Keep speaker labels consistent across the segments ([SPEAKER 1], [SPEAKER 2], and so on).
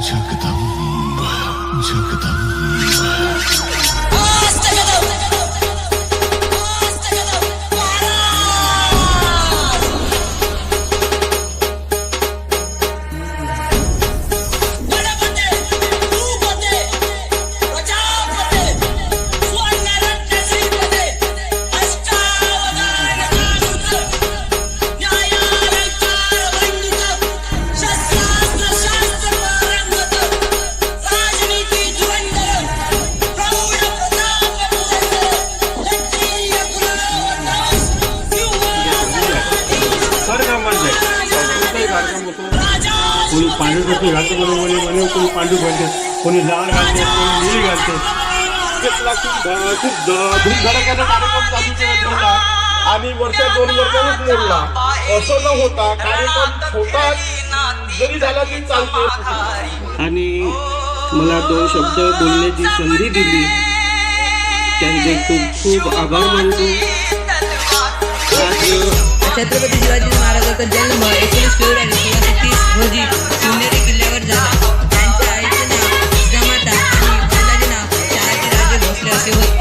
[SPEAKER 1] जगदंबा जगदंबा
[SPEAKER 2] कोणी पांढरी टोपी घालते, कोणी पांढरी घालते, कोणी लाल घालते, कोणी निळी घालते. खूप धूमधडाक्याने कार्यक्रम चालू केला आणि वर्षा 2 वर्षांनीच मोडला. असं न होता कार्यक्रम छोटा जरी झाला तरी चालते.
[SPEAKER 3] आणि मला 2 शब्द बोलण्याची संधी दिली, त्यांचे खूप खूप आभार मानतो.
[SPEAKER 4] छत्रपती शिवाजी महाराजांचा जन्म 19 फेब्रुवारी 1630 रोजी शिवनेरी किल्ल्यावर झाला. त्यांच्या आईचे नाव जिजामाता आणि वडिलांचे नाव शहाजीराजे भोसले असे होते.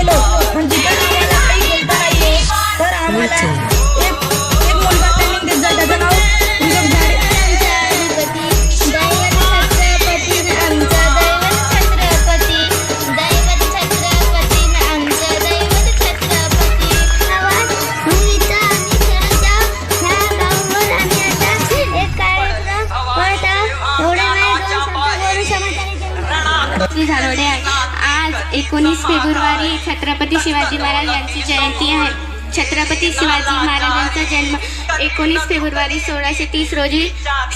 [SPEAKER 5] आज 19 फेब्रुवारी छत्रपती शिवाजी महाराज यांची जयंती आहे. छत्रपती शिवाजी महाराजांचा जन्म 19 फेब्रुवारी 1630 रोजी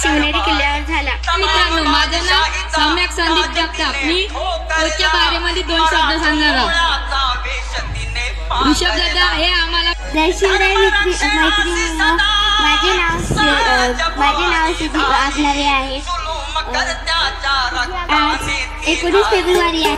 [SPEAKER 5] शिवनेरी किल्ल्यावर झाला.
[SPEAKER 6] मित्रांनो, माझं नाव सम्यक संदीप जगताप. मी कोचच्या बारेमध्ये 2 शब्द सांगणार आहोत. ऋषभ दादा हे आम्हाला
[SPEAKER 5] जय शिवराय मैत्रिणींनो, माझे नाव सुदीप आगलावे आहे. आज 19 फेब्रुवारी आहे.